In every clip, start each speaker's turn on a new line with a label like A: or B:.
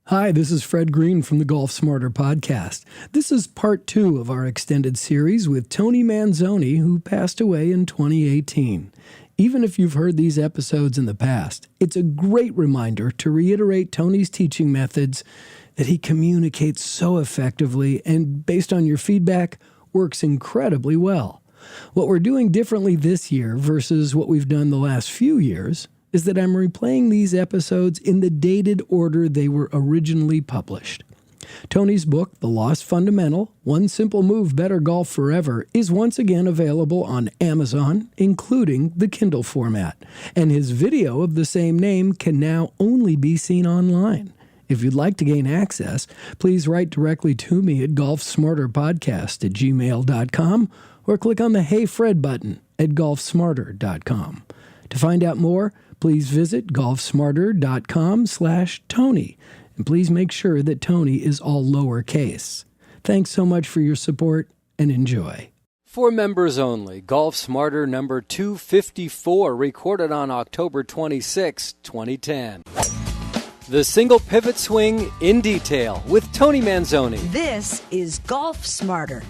A: Hi, this is Fred Green from the Golf Smarter podcast. This is part 2 of our extended series with Tony Manzoni, who passed away in 2018. Even if you've heard these episodes in the past, it's a great reminder to reiterate Tony's teaching methods that he communicates so effectively and, based on your feedback, works incredibly well. What we're doing differently this year versus what we've done the last few years is that I'm replaying these episodes in the dated order they were originally published. Tony's book, The Lost Fundamental, One Simple Move, Better Golf Forever, is once again available on Amazon, including the Kindle format, and his video of the same name can now only be seen online. If you'd like to gain access, please write directly to me at golfsmarterpodcast@gmail.com or click on the Hey Fred button at golfsmarter.com. To find out more, please visit golfsmarter.com/Tony, and please make sure that Tony is all lowercase. Thanks so much for your support, and enjoy.
B: For members only, Golf Smarter number 254, recorded on October 26, 2010. The Single Pivot Swing in Detail with Tony Manzoni.
C: This is Golf Smarter,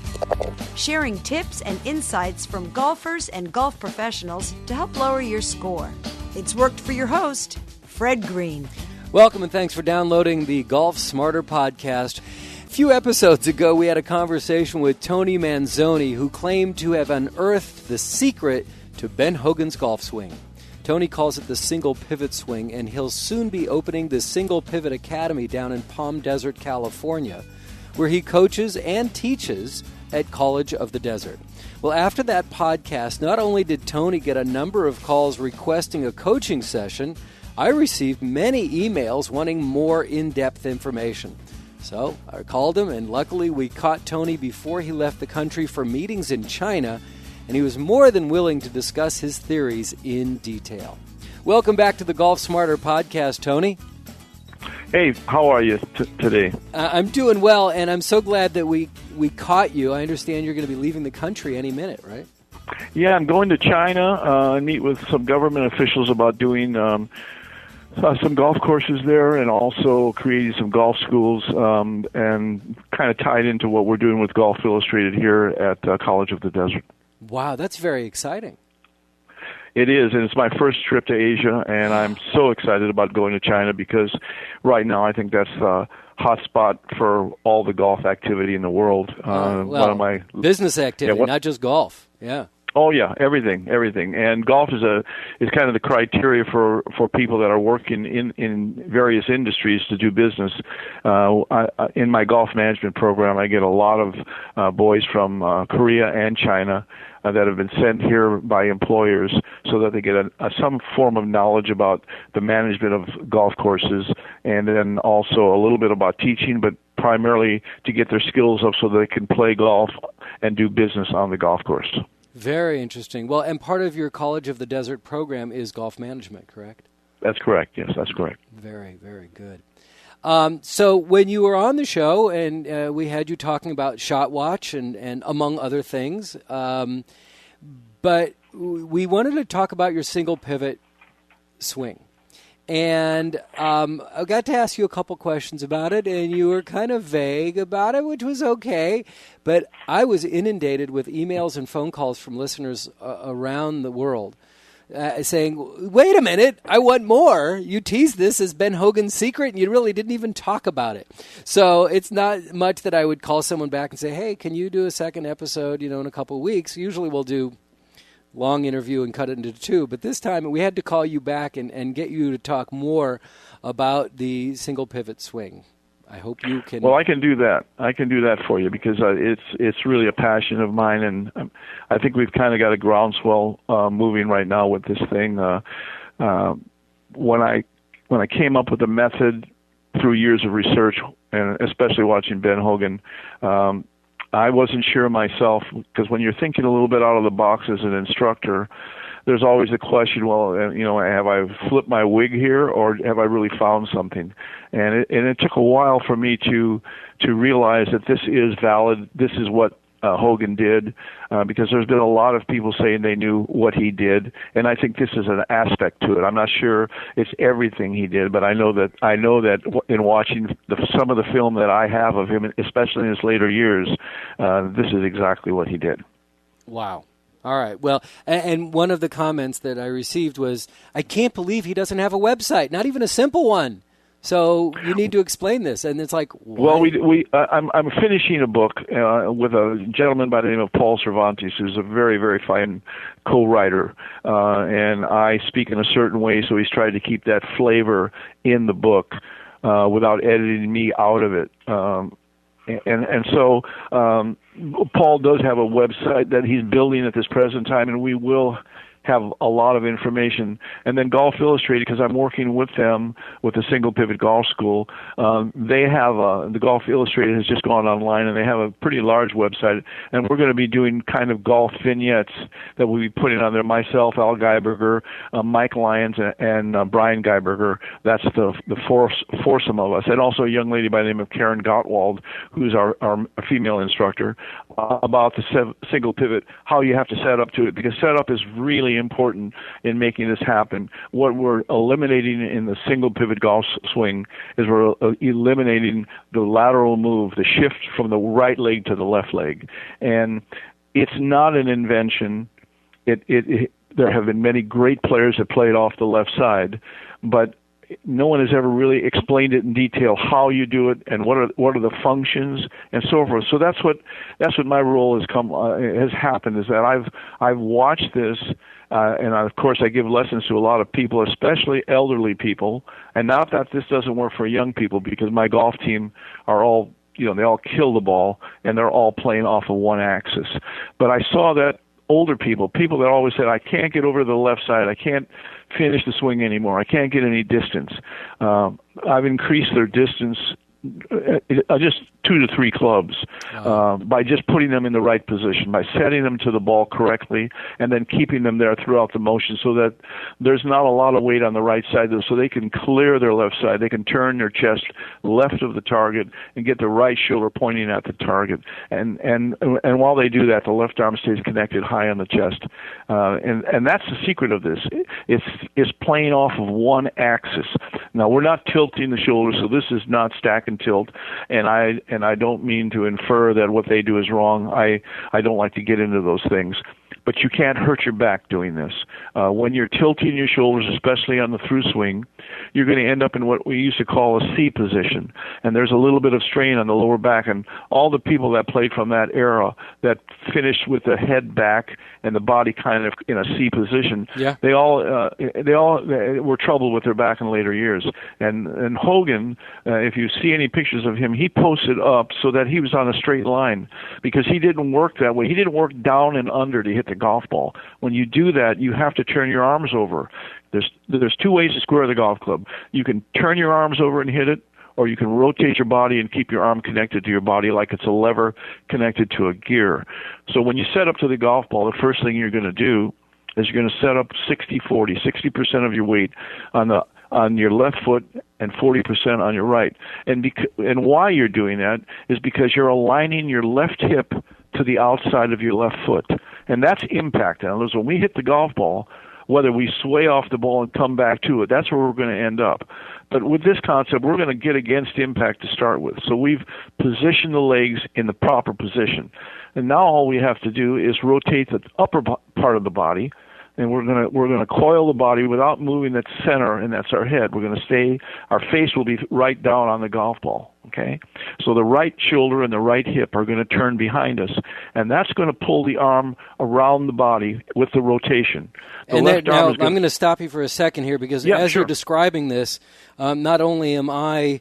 C: sharing tips and insights from golfers and golf professionals to help lower your score. It's worked for your host, Fred Green.
B: Welcome and thanks for downloading the Golf Smarter podcast. A few episodes ago, we had a conversation with Tony Manzoni, who claimed to have unearthed the secret to Ben Hogan's golf swing. Tony calls it the Single Pivot Swing, and he'll soon be opening the Single Pivot Academy down in Palm Desert, California, where he coaches and teaches at College of the Desert. Well, after that podcast, not only did Tony get a number of calls requesting a coaching session, I received many emails wanting more in-depth information. So I called him, and luckily we caught Tony before he left the country for meetings in China, and he was more than willing to discuss his theories in detail. Welcome back to the Golf Smarter podcast, Tony.
D: Hey, how are you today?
B: I'm doing well, and I'm so glad that we caught you. I understand you're going to be leaving the country any minute, right?
D: Yeah, I'm going to China, meet with some government officials about doing some golf courses there and also creating some golf schools and kind of tied into what we're doing with Golf Illustrated here at College of the Desert.
B: Wow, that's very exciting.
D: It is, and it's my first trip to Asia, and I'm so excited about going to China because right now I think that's the hot spot for all the golf activity in the world.
B: One
D: of my
B: business activity, not just golf. Yeah.
D: Oh yeah, everything, and golf is kind of the criteria for people that are working in various industries to do business. In my golf management program, I get a lot of boys from Korea and China that have been sent here by employers so that they get some form of knowledge about the management of golf courses, and then also a little bit about teaching, but primarily to get their skills up so they can play golf and do business on the golf course.
B: Very interesting. Well, and part of your College of the Desert program is golf management, correct?
D: That's correct. Yes, that's correct.
B: Very, very good. So when you were on the show and we had you talking about Shot Watch and among other things, but we wanted to talk about your single pivot swing. And I got to ask you a couple questions about it, and you were kind of vague about it, which was okay. But I was inundated with emails and phone calls from listeners around the world saying, wait a minute, I want more. You teased this as Ben Hogan's secret, and you really didn't even talk about it. So it's not much that I would call someone back and say, hey, can you do a second episode, in a couple of weeks? Usually we'll do long interview and cut it into two, but this time we had to call you back and get you to talk more about the single pivot swing. I hope you can.
D: Well, I can do that. I can do that for you because it's really a passion of mine, and I think we've kind of got a groundswell moving right now with this thing. When I came up with the method through years of research, and especially watching Ben Hogan, I wasn't sure myself, because when you're thinking a little bit out of the box as an instructor, there's always a question, well, have I flipped my wig here, or have I really found something? And it took a while for me to realize that this is valid. This is what Hogan did, because there's been a lot of people saying they knew what he did, and I think this is an aspect to it. I'm not sure it's everything he did, but I know that in watching some of the film that I have of him, especially in his later years, this is exactly what he did.
B: Wow. All right. Well, and one of the comments that I received was, I can't believe he doesn't have a website, not even a simple one. So you need to explain this. And it's like, why?
D: Well, I'm finishing a book with a gentleman by the name of Paul Cervantes, who's a very, very fine co-writer. And I speak in a certain way, so he's tried to keep that flavor in the book without editing me out of it. And so Paul does have a website that he's building at this present time, and we will have a lot of information. And then Golf Illustrated, because I'm working with them with the Single Pivot Golf School, they have the Golf Illustrated has just gone online, and they have a pretty large website, and we're going to be doing kind of golf vignettes that we'll be putting on there. Myself, Al Geiberger, Mike Lyons, and Brian Geiberger. That's the foursome of us, and also a young lady by the name of Karen Gottwald, who's our female instructor, about the single pivot, how you have to set up to it, because setup is really important in making this happen. What we're eliminating in the single pivot golf swing is we're eliminating the lateral move, the shift from the right leg to the left leg. And it's not an invention. There have been many great players that played off the left side, but no one has ever really explained it in detail how you do it and what are the functions and so forth. So that's what my role has happened, is that I've watched this, and of course I give lessons to a lot of people, especially elderly people. And not that this doesn't work for young people, because my golf team are all, they all kill the ball and they're all playing off of one axis. But I saw that older people that always said, I can't get over to the left side, I can't finish the swing anymore, I can't get any distance. I've increased their distance just 2 to 3 clubs by just putting them in the right position, by setting them to the ball correctly, and then keeping them there throughout the motion so that there's not a lot of weight on the right side, so they can clear their left side. They can turn their chest left of the target and get the right shoulder pointing at the target. And while they do that, the left arm stays connected high on the chest. And that's the secret of this. It's playing off of one axis. Now, we're not tilting the shoulders, so this is not stack and tilt, and I don't mean to infer that what they do is wrong. I don't like to get into those things. But you can't hurt your back doing this. When you're tilting your shoulders, especially on the through swing, you're going to end up in what we used to call a C position. And there's a little bit of strain on the lower back. And all the people that played from that era that finished with the head back and the body kind of in a C position, they all were troubled with their back in later years. And Hogan, if you see any pictures of him, he posted up so that he was on a straight line, because he didn't work that way. He didn't work down and under to hit the golf ball. When you do that, you have to turn your arms over. There's 2 ways to square the golf club. You can turn your arms over and hit it, or you can rotate your body and keep your arm connected to your body like it's a lever connected to a gear. So when you set up to the golf ball, the first thing you're going to do is you're going to set up 60-40, 60% of your weight on your left foot and 40% on your right. And why you're doing that is because you're aligning your left hip to the outside of your left foot. And that's impact. In other words, when we hit the golf ball, whether we sway off the ball and come back to it, that's where we're going to end up. But with this concept, we're going to get against impact to start with. So we've positioned the legs in the proper position. And now all we have to do is rotate the upper part of the body, and we're going to coil the body without moving that center, and that's our head. We're going to stay, our face will be right down on the golf ball, okay? So the right shoulder and the right hip are going to turn behind us, and that's going to pull the arm around the body with the rotation.
B: I'm going to stop you for a second here, because as you're describing this, not only am I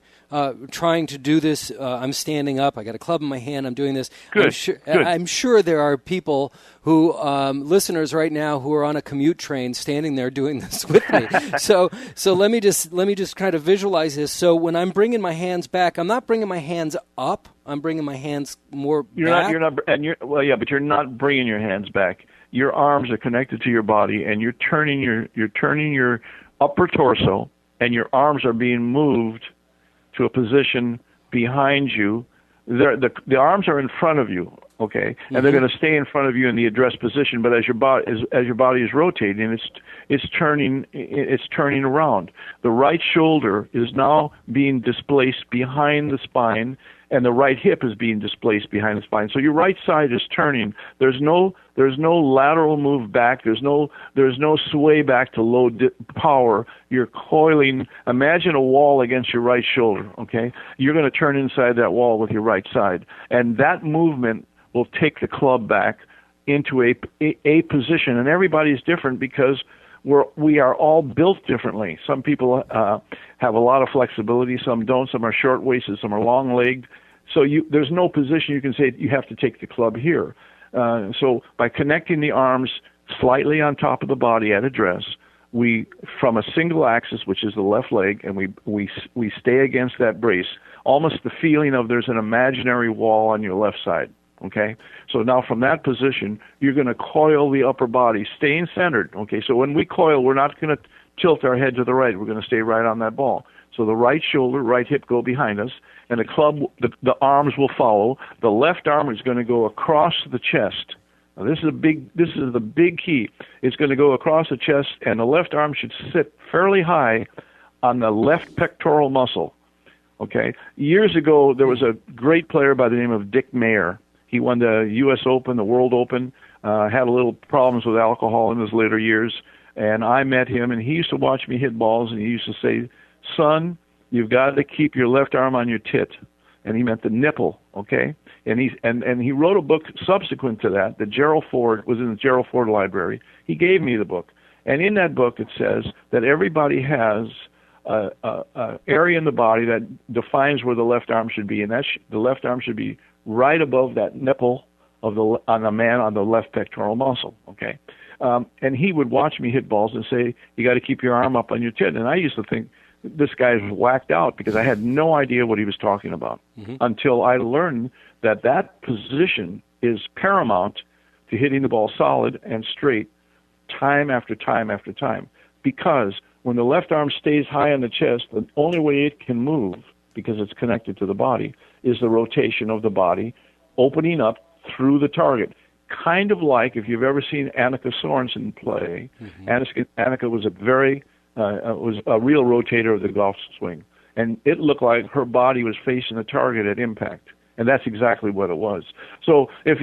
B: trying to do this, I'm standing up, I got a club in my hand, I'm doing this.
D: Good.
B: I'm sure there are people who, listeners right now, who are on a commute train standing there doing this with me. So let me just kind of visualize this. So when I'm bringing my hands back, I'm not bringing my hands up, I'm bringing my hands more back.
D: But you're not bringing your hands back. Your arms are connected to your body, and you're turning your upper torso, and your arms are being moved to a position behind you. The arms are in front of you. Okay, and they're going to stay in front of you in the address position. But as your body is rotating, it's turning around. The right shoulder is now being displaced behind the spine, and the right hip is being displaced behind the spine. So your right side is turning. There's no lateral move back. There's no sway back to low power. You're coiling. Imagine a wall against your right shoulder. Okay, you're going to turn inside that wall with your right side, and that movement will take the club back into a position. And everybody's different because we are all built differently. Some people have a lot of flexibility, some don't. Some are short-waisted, some are long-legged. So there's no position you can say you have to take the club here. So by connecting the arms slightly on top of the body at address, we, from a single axis, which is the left leg, and we stay against that brace, almost the feeling of there's an imaginary wall on your left side. Okay, so now from that position, you're going to coil the upper body, staying centered. Okay, so when we coil, we're not going to tilt our head to the right. We're going to stay right on that ball. So the right shoulder, right hip go behind us, and the club, the arms will follow. The left arm is going to go across the chest. Now this is the big key. It's going to go across the chest, and the left arm should sit fairly high on the left pectoral muscle. Okay, years ago there was a great player by the name of Dick Mayer. He won the U.S. Open, the World Open, had a little problems with alcohol in his later years, and I met him, and he used to watch me hit balls, and he used to say, "Son, you've got to keep your left arm on your tit," and he meant the nipple, okay? And he wrote a book subsequent to that. Gerald Ford was in the Gerald Ford Library. He gave me the book, and in that book it says that everybody has a area in the body that defines where the left arm should be, and the left arm should be right above that nipple on a man on the left pectoral muscle, okay? And he would watch me hit balls and say, "You got to keep your arm up on your tit." And I used to think this guy's whacked out because I had no idea what he was talking about until I learned that position is paramount to hitting the ball solid and straight time after time after time. Because when the left arm stays high on the chest, the only way it can move, because it's connected to the body, is the rotation of the body opening up through the target. Kind of like if you've ever seen Annika Sorensen play. Annika was was a real rotator of the golf swing, and it looked like her body was facing the target at impact, and that's exactly what it was. So if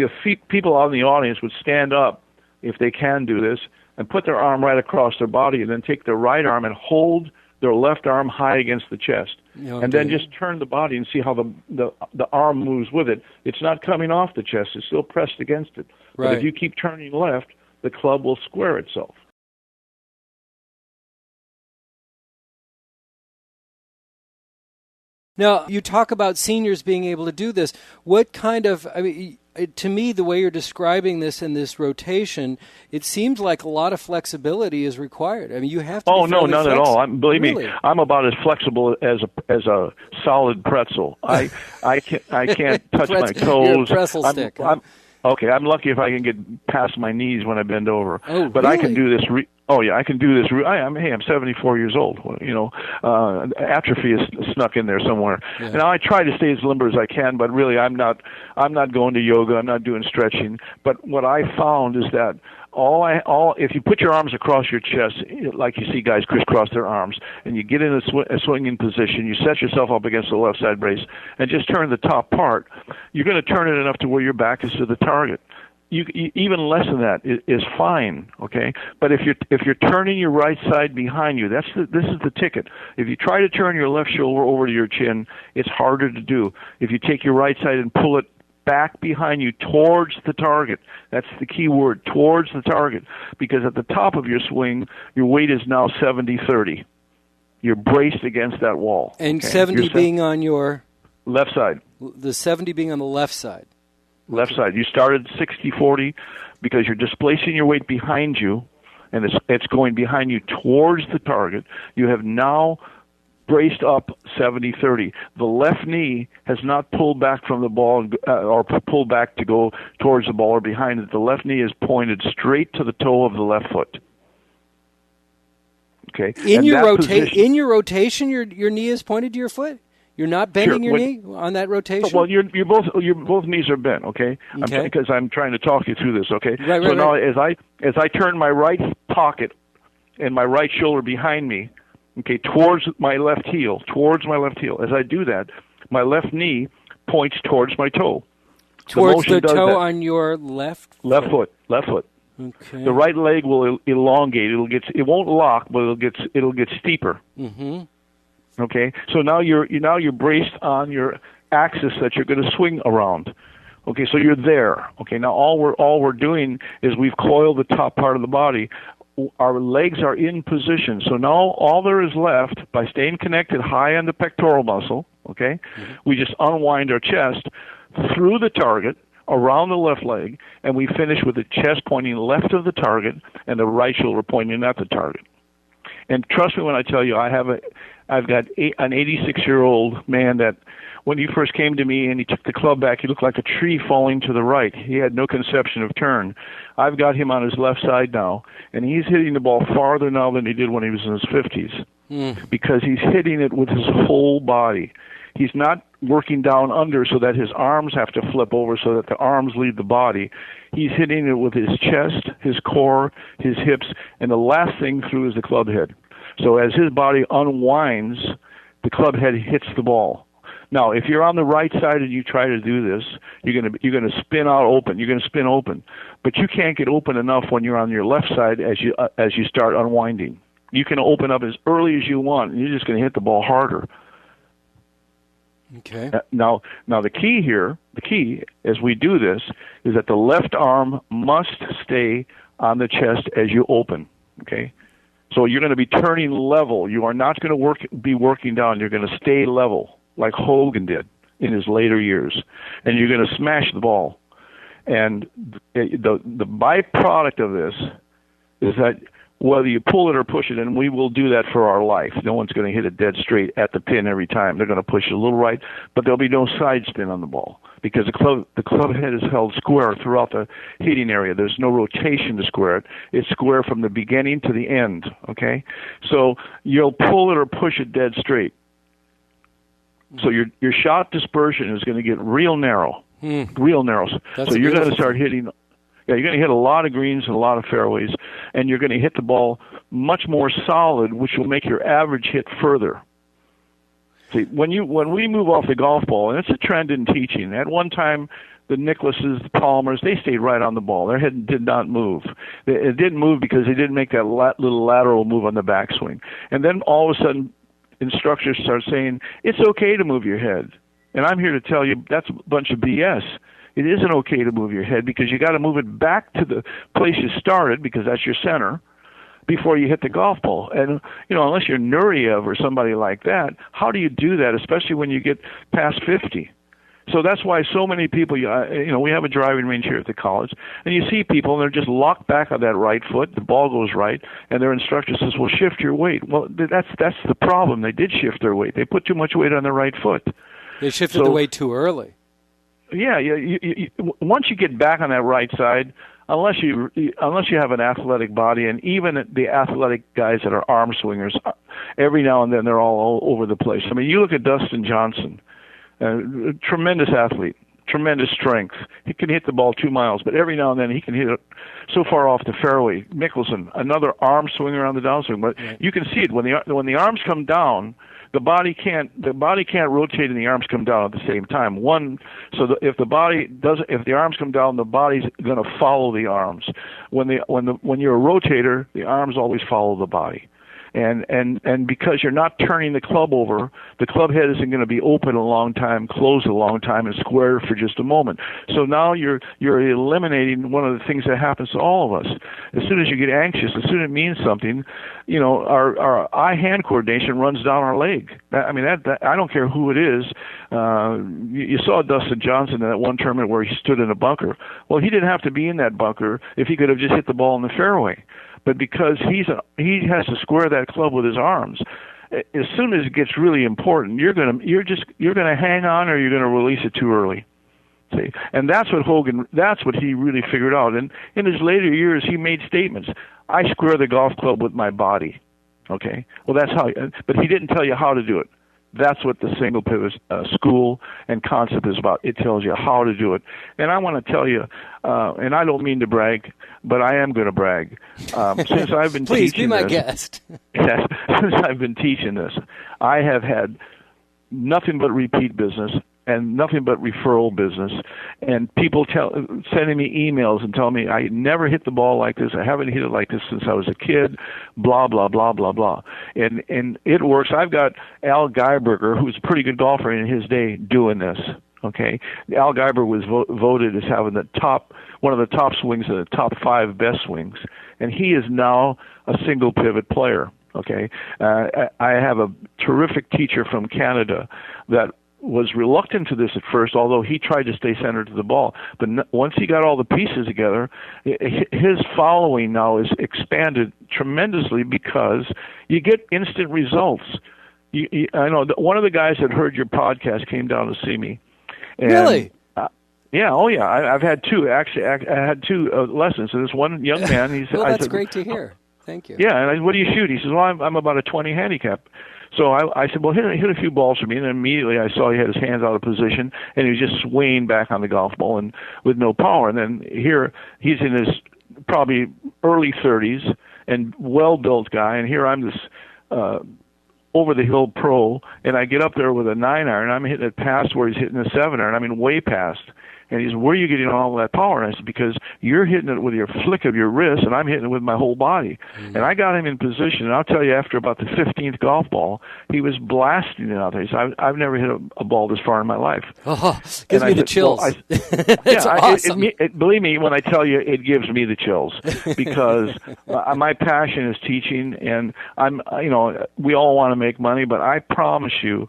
D: people out in the audience would stand up, if they can do this, and put their arm right across their body, and then take their right arm and hold their left arm high against the chest, and then just turn the body and see how the arm moves with it. It's not coming off the chest; it's still pressed against it.
B: Right.
D: But if you keep turning left, the club will square itself.
B: Now, you talk about seniors being able to do this. What kind of, to me, the way you're describing this in this rotation, it seems like a lot of flexibility is required. I mean, you have to be
D: no, none at all. Believe
B: really?
D: me, I'm about as flexible as a solid pretzel. I can't touch my toes.
B: You're a pretzel stick.
D: I'm lucky if I can get past my knees when I bend over.
B: Oh,
D: but
B: really?
D: I can do this. I can do this. I'm 74 years old. Atrophy is snuck in there somewhere. Yeah. And I try to stay as limber as I can, but really, I'm not going to yoga. I'm not doing stretching. But what I found is that if you put your arms across your chest, like you see guys crisscross their arms, and you get in a swinging position, you set yourself up against the left side brace, and just turn the top part, you're going to turn it enough to where your back is to the target. You even less than that is fine, okay? But if you're turning your right side behind you, this is the ticket. If you try to turn your left shoulder over to your chin, it's harder to do. If you take your right side and pull it back behind you towards the target, that's the key word, towards the target, because at the top of your swing, your weight is now 70-30. You're braced against that wall.
B: And okay? 70 being on your
D: left side.
B: The 70 being on the left side.
D: Left side. You started 60-40 because you're displacing your weight behind you, and it's going behind you towards the target. You have now braced up 70-30. The left knee has not pulled back from the ball or pulled back to go towards the ball or behind it. The left knee is pointed straight to the toe of the left foot. Okay.
B: In your rotation, your knee is pointed to your foot. You're not bending
D: Sure.
B: your knee on that rotation?
D: Well, your both knees are bent, okay?
B: Okay.
D: Because I'm trying to talk you through this, okay?
B: Right,
D: so
B: right,
D: now
B: right.
D: as I turn my right pocket and my right shoulder behind me, okay, towards my left heel. As I do that, my left knee points towards my toe.
B: Towards the toe
D: that.
B: on your left foot?
D: Left foot.
B: Okay.
D: The right leg will elongate. It won't lock, but it'll get steeper.
B: Mm-hmm.
D: Okay, so now you're braced on your axis that you're going to swing around. Okay, so you're there. Okay, now all we're doing is we've coiled the top part of the body. Our legs are in position. So now all there is left, by staying connected high on the pectoral muscle, okay, we just unwind our chest through the target, around the left leg, and we finish with the chest pointing left of the target and the right shoulder pointing at the target. And trust me when I tell you, I've got an 86-year-old man that when he first came to me and he took the club back, he looked like a tree falling to the right. He had no conception of turn. I've got him on his left side now, and he's hitting the ball farther now than he did when he was in his 50s because he's hitting it with his whole body. He's not working down under so that his arms have to flip over so that the arms lead the body. He's hitting it with his chest, his core, his hips, and the last thing through is the club head. So as his body unwinds, the club head hits the ball. Now, if you're on the right side and you try to do this, you're going to spin out open. You're going to spin open, but you can't get open enough when you're on your left side as you start unwinding. You can open up as early as you want, and you're just going to hit the ball harder.
B: Okay.
D: Now the key as we do this is that the left arm must stay on the chest as you open. Okay. So you're going to be turning level. You are not going to be working down. You're going to stay level, like Hogan did in his later years, and you're going to smash the ball. And the byproduct of this is that whether you pull it or push it, and we will do that for our life. No one's going to hit it dead straight at the pin every time. They're going to push it a little right, but there'll be no side spin on the ball because the club head is held square throughout the hitting area. There's no rotation to square it. It's square from the beginning to the end, okay? So you'll pull it or push it dead straight. So your shot dispersion is going to get real narrow, real narrow. So you're going to start hitting... Yeah, you're going to hit a lot of greens and a lot of fairways, and you're going to hit the ball much more solid, which will make your average hit further. See, when we move off the golf ball, and it's a trend in teaching, at one time the Nicklases, the Palmers, they stayed right on the ball. Their head did not move. It didn't move because they didn't make that little lateral move on the backswing. And then all of a sudden, instructors start saying, it's okay to move your head. And I'm here to tell you that's a bunch of BS. It isn't okay to move your head because you got to move it back to the place you started because that's your center before you hit the golf ball. And, unless you're Nureyev or somebody like that, how do you do that, especially when you get past 50? So that's why so many people, we have a driving range here at the college, and you see people, and they're just locked back on that right foot, the ball goes right, and their instructor says, well, shift your weight. Well, that's the problem. They did shift their weight. They put too much weight on their right foot.
B: They shifted the weight too early.
D: Yeah. Once you get back on that right side, unless you have an athletic body, and even the athletic guys that are arm swingers, every now and then they're all over the place. I mean, you look at Dustin Johnson, tremendous athlete, tremendous strength. He can hit the ball 2 miles, but every now and then he can hit it so far off the fairway. Mickelson, another arm swinger on the downswing, but you can see it when the arms come down. The body can't rotate and the arms come down at the same time. If the arms come down, the body's going to follow the arms. When you're a rotator, the arms always follow the body. And because you're not turning the club over, the club head isn't going to be open a long time, closed a long time, and square for just a moment. So now you're eliminating one of the things that happens to all of us. As soon as you get anxious, as soon as it means something, our eye-hand coordination runs down our leg. That I don't care who it is. You saw Dustin Johnson in that one tournament where he stood in a bunker. Well, he didn't have to be in that bunker if he could have just hit the ball in the fairway. But because he has to square that club with his arms, as soon as it gets really important, you're gonna hang on or you're gonna release it too early. See, and that's what he really figured out. And in his later years, he made statements. I square the golf club with my body. Okay, well that's how. But he didn't tell you how to do it. That's what the single pivot school and concept is about. It tells you how to do it. And I want to tell you, and I don't mean to brag, but I am going to brag. Since I've been
B: Please
D: teaching
B: be my
D: this,
B: guest.
D: yes, since I've been teaching this, I have had nothing but repeat business and nothing but referral business, and people sending me emails and telling me I never hit the ball like this. I haven't hit it like this since I was a kid. Blah blah blah blah blah, and it works. I've got Al Geiberger, who's a pretty good golfer in his day, doing this. Okay, Al Geiber was voted as having one of the top swings and the top 5 best swings, and he is now a single pivot player. Okay, I have a terrific teacher from Canada that was reluctant to this at first, although he tried to stay centered to the ball. But once he got all the pieces together, his following now is expanded tremendously because you get instant results. I know one of the guys that heard your podcast came down to see me. And,
B: really?
D: Yeah. Oh, yeah. I've had 2. Actually, I had 2 lessons. And this one young man, he said,
B: well, that's
D: I said,
B: great to hear. Thank you.
D: Yeah, and what do you shoot? He says, well, I'm about a 20 handicap. So I said, well, hit a few balls for me, and then immediately I saw he had his hands out of position, and he was just swaying back on the golf ball and with no power. And then here he's in his probably early 30s and well-built guy, and here I'm this over-the-hill pro, and I get up there with a 9-iron. I'm hitting it past where he's hitting a 7-iron. I mean, way past. And he says, where are you getting all that power? And I said, because you're hitting it with your flick of your wrist, and I'm hitting it with my whole body. And I got him in position, and I'll tell you, after about the 15th golf ball, he was blasting it out there. He said, I've never hit a ball this far in my life.
B: Oh, gives me the chills.
D: Well,
B: It's awesome.
D: Believe me, when I tell you, it gives me the chills because my passion is teaching, and we all want to make money, but I promise you,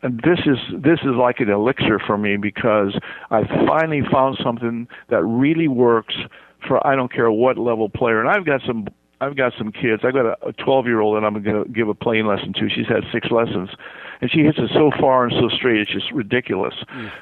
D: this is like an elixir for me because I finally found something that really works for I don't care what level player. And I've got some kids. I've got a 12-year-old that I'm going to give a playing lesson to. She's had 6 lessons, and she hits it so far and so straight. It's just ridiculous.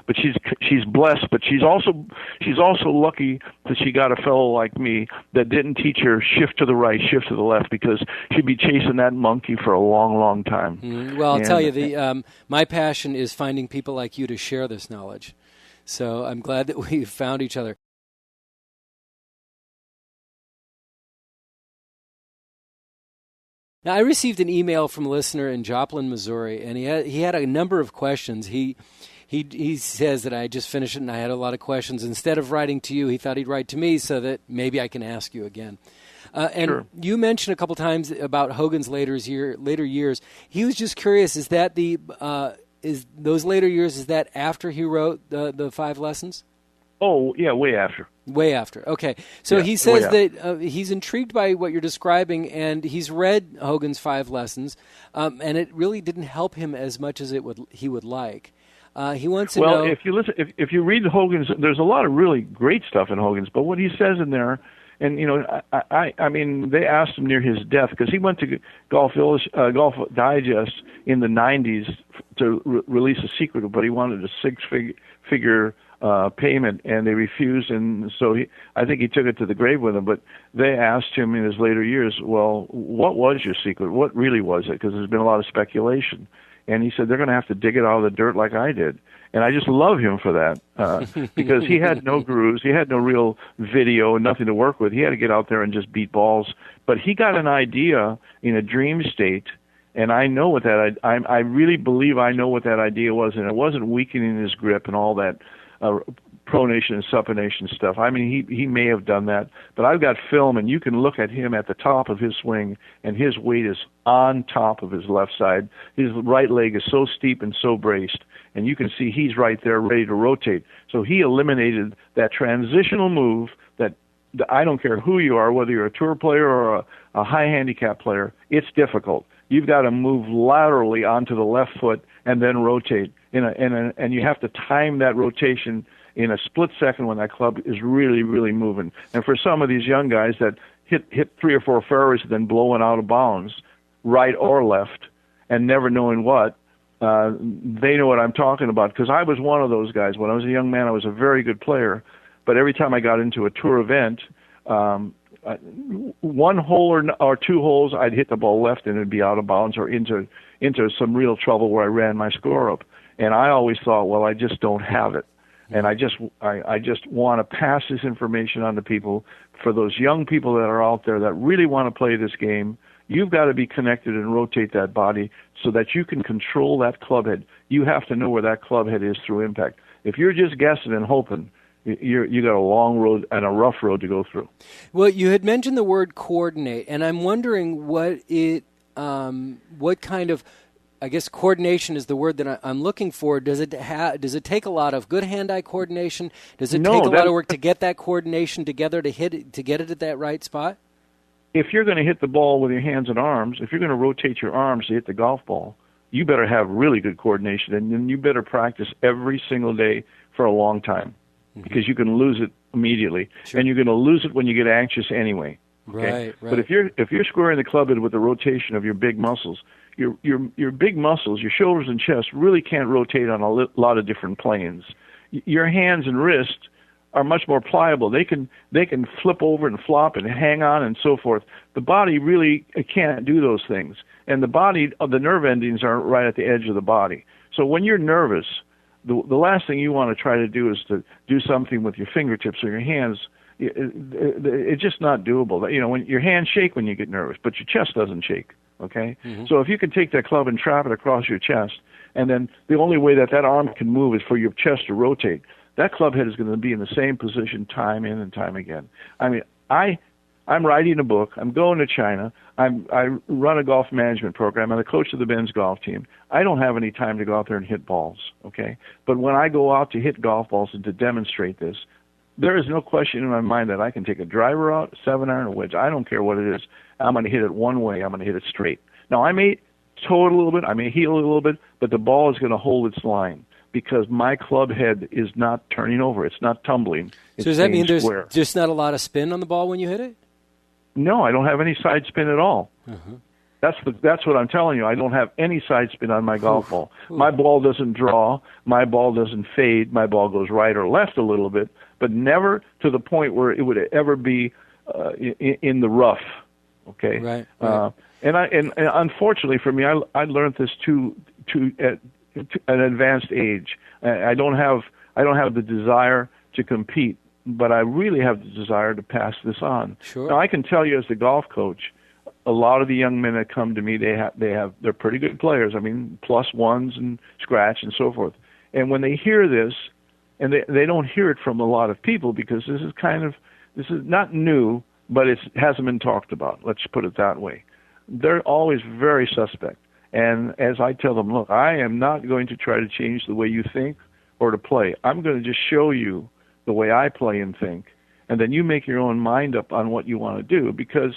D: But she's blessed. But she's also lucky that she got a fellow like me that didn't teach her shift to the right, shift to the left, because she'd be chasing that monkey for a long, long time.
B: Well, I'll tell you, my passion is finding people like you to share this knowledge. So I'm glad that we found each other. Now, I received an email from a listener in Joplin, Missouri, and he had a number of questions. He says that I just finished it and I had a lot of questions. Instead of writing to you, he thought he'd write to me so that maybe I can ask you again. And
D: Sure.
B: You mentioned a couple times about Hogan's later years. He was just curious: is that those later years? Is that after he wrote the 5 lessons?
D: Oh, yeah, way after.
B: Way after. Okay. So
D: Yeah,
B: he says
D: way
B: that he's intrigued by what you're describing, and he's read Hogan's 5 lessons, and it really didn't help him as much as he would like. He wants to know.
D: Well, if you listen, if you read Hogan's, there's a lot of really great stuff in Hogan's, but what he says in there, and I mean, they asked him near his death because he went to Golf Digest in the '90s to release a secret, but he wanted a 6-figure payment, and they refused, and so I think he took it to the grave with him. But they asked him in his later years, well, what was your secret? What really was it? Because there's been a lot of speculation. And he said, they're going to have to dig it out of the dirt like I did. And I just love him for that because he had no gurus. He had no real video, nothing to work with. He had to get out there and just beat balls. But he got an idea in a dream state, and I know what that I really believe I know what that idea was, and it wasn't weakening his grip and all that pronation and supination stuff. I mean, he may have done that, but I've got film, and you can look at him at the top of his swing, and his weight is on top of his left side. His right leg is so steep and so braced, and you can see he's right there ready to rotate. So he eliminated that transitional move that I don't care who you are, whether you're a tour player or a high handicap player, it's difficult. You've got to move laterally onto the left foot and then rotate. And you have to time that rotation in a split second when that club is really, really moving. And for some of these young guys that hit 3 or 4 fairways and then blowing out of bounds, right or left, and never knowing what, they know what I'm talking about. Because I was one of those guys. When I was a young man, I was a very good player. But every time I got into a tour event, one hole or two holes, I'd hit the ball left and it'd be out of bounds or into some real trouble where I ran my score up. And I always thought, well, I just don't have it. And I just want to pass this information on to people. For those young people that are out there that really want to play this game, you've got to be connected and rotate that body so that you can control that club head. You have to know where that club head is through impact. If you're just guessing and hoping, you got a long road and a rough road to go through.
B: Well, you had mentioned the word coordinate, and I'm wondering what kind of, I guess coordination is the word that I'm looking for. Does it take a lot of good hand-eye coordination? Does it take a lot of work to get that coordination together to get it at that right spot?
D: If you're going to hit the ball with your hands and arms, if you're going to rotate your arms to hit the golf ball, you better have really good coordination, and then you better practice every single day for a long time, because you can lose it immediately, and you're going to lose it when you get anxious anyway. Okay?
B: Right.
D: But if you're squaring the club head with the rotation of your big muscles, your big muscles, your shoulders and chest, really can't rotate on a lot of different planes. Your hands and wrists are much more pliable. They can flip over and flop and hang on and so forth. The body really can't do those things. And the nerve endings are right at the edge of the body. So when you're nervous, the last thing you want to try to do is to do something with your fingertips or your hands. It's just not doable. You know, when your hands shake when you get nervous, but your chest doesn't shake. Okay? So if you can take that club and trap it across your chest, and then the only way that arm can move is for your chest to rotate, that club head is going to be in the same position time in and time again. I mean, I'm writing a book. I'm going to China. I run a golf management program. I'm the coach of the men's golf team. I don't have any time to go out there and hit balls, okay? But when I go out to hit golf balls and to demonstrate this, there is no question in my mind that I can take a driver out, 7-iron, a wedge. I don't care what it is. I'm going to hit it one way. I'm going to hit it straight. Now, I may toe it a little bit. I may heel it a little bit, but the ball is going to hold its line because my club head is not turning over. It's not tumbling.
B: So does that mean there's just not a lot of spin on the ball when you hit it?
D: No, I don't have any side spin at all. That's what I'm telling you. I don't have any side spin on my golf ball. My ball doesn't draw. My ball doesn't fade. My ball goes right or left a little bit, but never to the point where it would ever be in the rough. Okay.
B: Right.
D: And unfortunately for me, I learned this at an advanced age. I don't have the desire to compete, but I really have the desire to pass this on.
B: Sure.
D: Now I can tell you as the golf coach, a lot of the young men that come to me, they're pretty good players. I mean, +1s and scratch and so forth. And when they hear this, and they don't hear it from a lot of people because this is not new, but it hasn't been talked about. Let's put it that way. They're always very suspect. And as I tell them, look, I am not going to try to change the way you think or to play. I'm going to just show you the way I play and think, and then you make your own mind up on what you want to do, because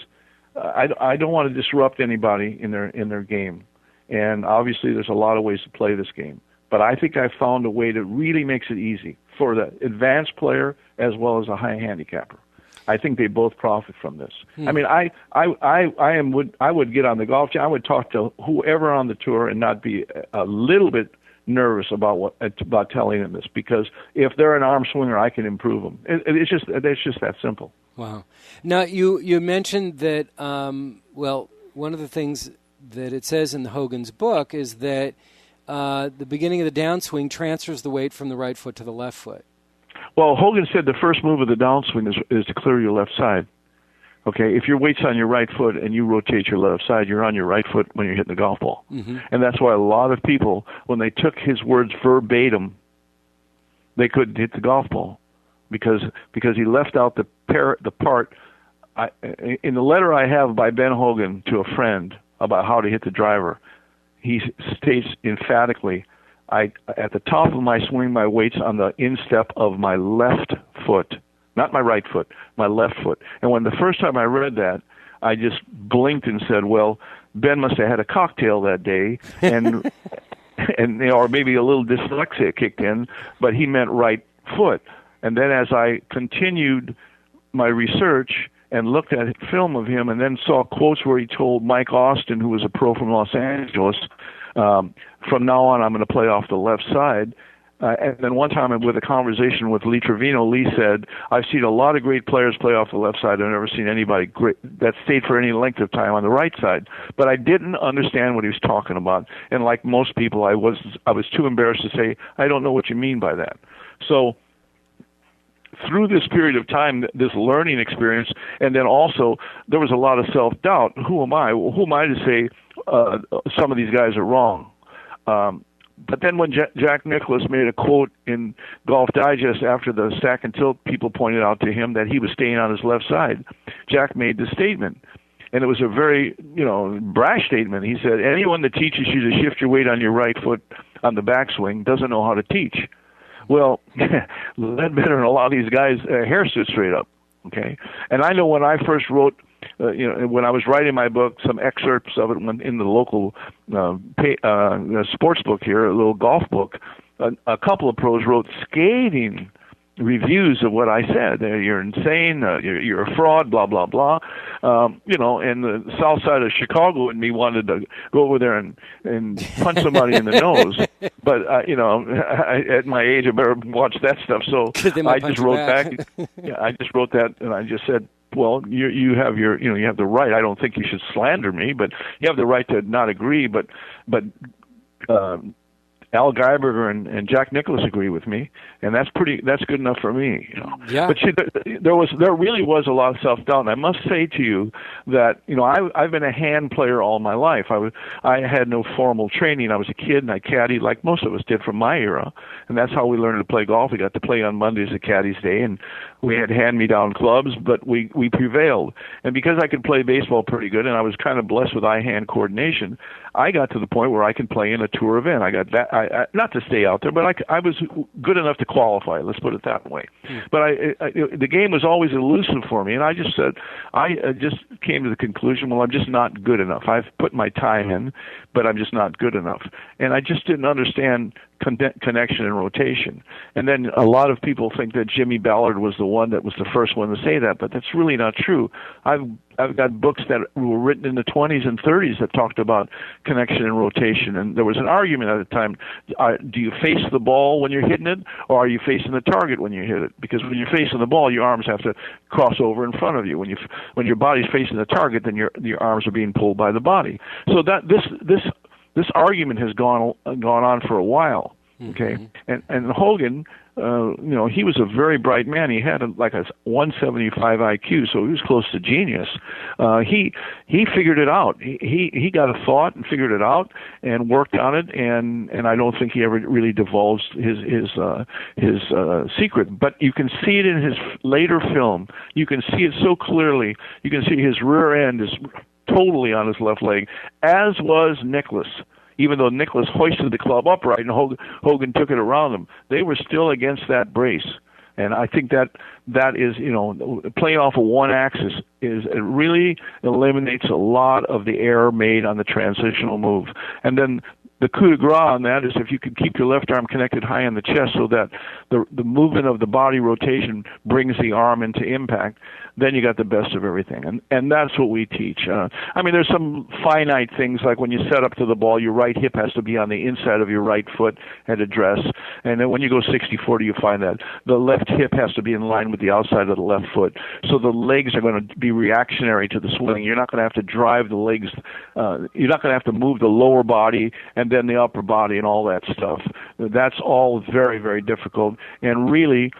D: I don't want to disrupt anybody in their game. And obviously there's a lot of ways to play this game. But I think I've found a way that really makes it easy for the advanced player as well as a high handicapper. I think they both profit from this. I mean, I would get on the golf team. I would talk to whoever on the tour and not be a little bit nervous about telling them this, because if they're an arm swinger, I can improve them. It's just that simple.
B: Wow. Now you mentioned that one of the things that it says in the Hogan's book is that the beginning of the downswing transfers the weight from the right foot to the left foot.
D: Well, Hogan said the first move of the downswing is to clear your left side. Okay, if your weight's on your right foot and you rotate your left side, you're on your right foot when you're hitting the golf ball. And that's why a lot of people, when they took his words verbatim, they couldn't hit the golf ball because he left out the part. In the letter I have by Ben Hogan to a friend about how to hit the driver, he states emphatically, at the top of my swing, my weight's on the instep of my left foot, not my right foot, my left foot. And when the first time I read that, I just blinked and said, well, Ben must have had a cocktail that day, and or maybe a little dyslexia kicked in, but he meant right foot. And then as I continued my research and looked at film of him and then saw quotes where he told Mike Austin, who was a pro from Los Angeles, from now on I'm going to play off the left side, And then one time with a conversation with Lee Trevino, Lee said, I've seen a lot of great players play off the left side. I've never seen anybody great that stayed for any length of time on the right side. But I didn't understand what he was talking about. And like most people, I was too embarrassed to say, I don't know what you mean by that. So through this period of time, this learning experience, and then also there was a lot of self-doubt. Who am I? Who am I to say some of these guys are wrong? But then when Jack Nicklaus made a quote in Golf Digest after the stack and tilt, people pointed out to him that he was staying on his left side. Jack made this statement, and it was a very, brash statement. He said, anyone that teaches you to shift your weight on your right foot on the backswing doesn't know how to teach. Well, Ledbetter and a lot of these guys, hair stood straight up, okay? And I know when I first wrote, when I was writing my book, some excerpts of it in the local sports book here, a little golf book, a couple of pros wrote scathing reviews of what I said. You're insane, you're a fraud, blah, blah, blah. And the south side of Chicago and me wanted to go over there and punch somebody in the nose. But, at my age, I better watch that stuff. So I just wrote back. I just wrote that, and I just said, well, you have you have the right. I don't think you should slander me, but you have the right to not agree. But Al Geiberger and Jack Nicklaus agree with me, and that's good enough for me.
B: Yeah.
D: But see, there really was a lot of self-doubt. And I must say to you that I've been a hand player all my life. I had no formal training. I was a kid and I caddied like most of us did from my era, and that's how we learned to play golf. We got to play on Mondays at Caddy's Day, and we had hand-me-down clubs, but we prevailed. And because I could play baseball pretty good, and I was kind of blessed with eye-hand coordination, I got to the point where I could play in a tour event. I got that. Not to stay out there, but I was good enough to qualify. Let's put it that way. But the game was always elusive for me, and I just said, I just came to the conclusion, well, I'm just not good enough. I've put my time in, but I'm just not good enough. And I just didn't understand connection and rotation. And then a lot of people think that Jimmy Ballard was the one that was the first one to say that, but that's really not true. I've got books that were written in the 20s and 30s that talked about connection and rotation, and there was an argument at the time, do you face the ball when you're hitting it, or are you facing the target when you hit it? Because when you're facing the ball, your arms have to cross over in front of you. When your body's facing the target, then your arms are being pulled by the body. So that this argument has gone on for a while, okay? Mm-hmm. And Hogan, he was a very bright man. He had a 175 IQ, so he was close to genius. He figured it out. He got a thought and figured it out and worked on it. And I don't think he ever really divulged his secret. But you can see it in his later film. You can see it so clearly. You can see his rear end is totally on his left leg, as was Nicklaus. Even though Nicklaus hoisted the club upright and Hogan took it around him, they were still against that brace. And I think that is, playing off of one axis it really eliminates a lot of the error made on the transitional move. And then the coup de grace on that is if you can keep your left arm connected high in the chest so that the movement of the body rotation brings the arm into impact, then you got the best of everything. And that's what we teach. There's some finite things like when you set up to the ball, your right hip has to be on the inside of your right foot at address. And then when you go 60-40, you find that the left hip has to be in line with the outside of the left foot. So the legs are going to be reactionary to the swing. You're not going to have to drive the legs. You're not going to have to move the lower body and then the upper body and all that stuff. That's all very, very difficult. And really,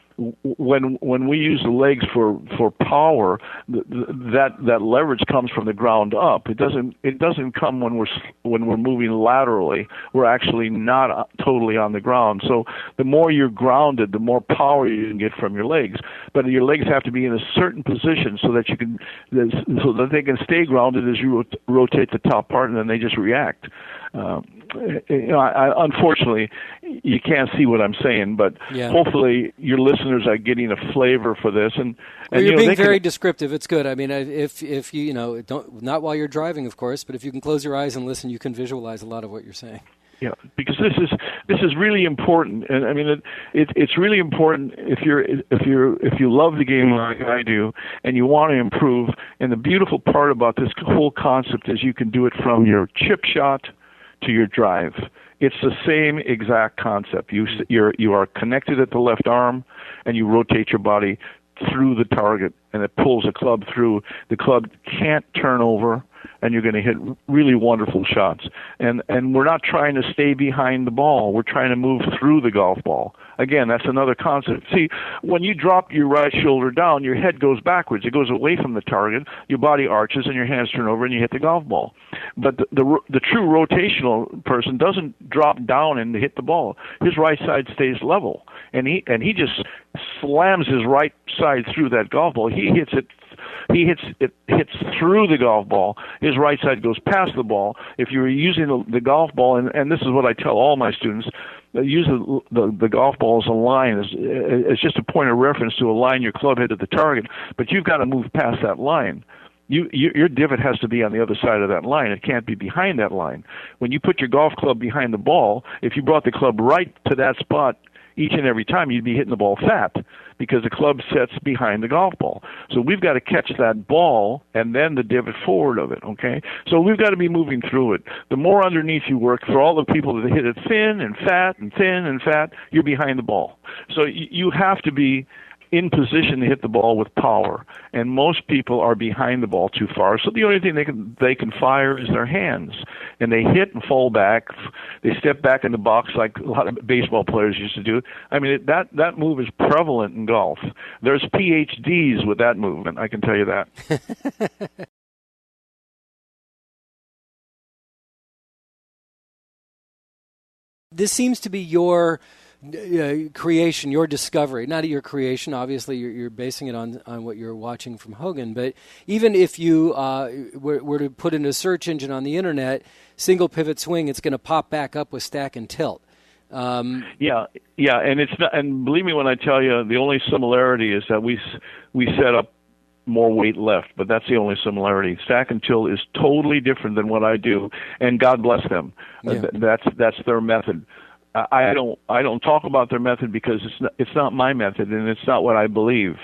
D: when we use the legs for power, that leverage comes from the ground up. It doesn't come when we're moving laterally. We're actually not totally on the ground. So the more you're grounded, the more power you can get from your legs. But your legs have to be in a certain position so that they can stay grounded as you rotate the top part, and then they just react. Unfortunately, you can't see what I'm saying, but hopefully your listeners are getting a flavor for this. And
B: you're being very descriptive. It's good. I mean, if you don't, not while you're driving, of course, but if you can close your eyes and listen, you can visualize a lot of what you're saying.
D: Yeah, because this is really important, and I mean it's really important if you love the game like I do, and you want to improve. And the beautiful part about this whole concept is you can do it from your chip shot to your drive. It's the same exact concept. You are connected at the left arm, and you rotate your body through the target, and it pulls the club through. The club can't turn over, and you're going to hit really wonderful shots. And we're not trying to stay behind the ball. We're trying to move through the golf ball. Again, that's another concept. See, when you drop your right shoulder down, your head goes backwards. It goes away from the target. Your body arches, and your hands turn over, and you hit the golf ball. But the true rotational person doesn't drop down and hit the ball. His right side stays level, and he just slams his right side through that golf ball. He hits through the golf ball. His right side goes past the ball. If you're using the golf ball, and this is what I tell all my students, use the golf ball as a line. It's just a point of reference to align your club head to the target, but you've got to move past that line. Your divot has to be on the other side of that line. It can't be behind that line. When you put your golf club behind the ball, if you brought the club right to that spot each and every time, you'd be hitting the ball fat because the club sets behind the golf ball. So we've got to catch that ball and then the divot forward of it, okay? So we've got to be moving through it. The more underneath you work, for all the people that hit it thin and fat, you're behind the ball. So you have to be in position to hit the ball with power, and most people are behind the ball too far. So the only thing they can fire is their hands, and they hit and fall back. They step back in the box like a lot of baseball players used to do. I mean, that move is prevalent in golf. There's PhDs with that movement, I can tell you that.
B: This seems to be your creation, your discovery. Not your creation, obviously you're basing it on what you're watching from Hogan, but even if you were to put in a search engine on the internet, single pivot swing, it's going to pop back up with stack and tilt.
D: Yeah, and it's not, and believe me when I tell you, the only similarity is that we set up more weight left, but that's the only similarity. Stack and tilt is totally different than what I do, and God bless them.
B: Yeah.
D: That's their method. I don't talk about their method because it's not my method, and it's not what I believe.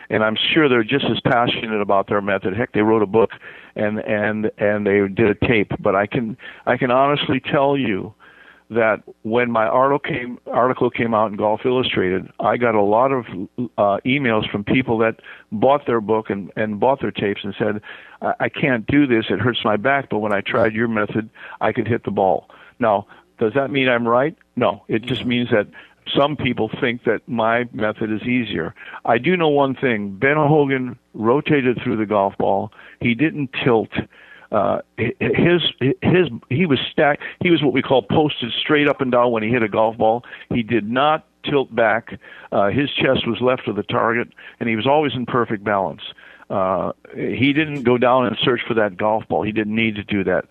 D: And I'm sure they're just as passionate about their method. Heck, they wrote a book and they did a tape. But I can honestly tell you that when my article came out in Golf Illustrated, I got a lot of emails from people that bought their book and bought their tapes and said, I can't do this, it hurts my back, but when I tried your method, I could hit the ball. Now, does that mean I'm right? No. It just means that some people think that my method is easier. I do know one thing. Ben Hogan rotated through the golf ball. He didn't tilt. He was stacked. He was what we call posted straight up and down when he hit a golf ball. He did not tilt back. His chest was left of the target, and he was always in perfect balance. He didn't go down and search for that golf ball. He didn't need to do that.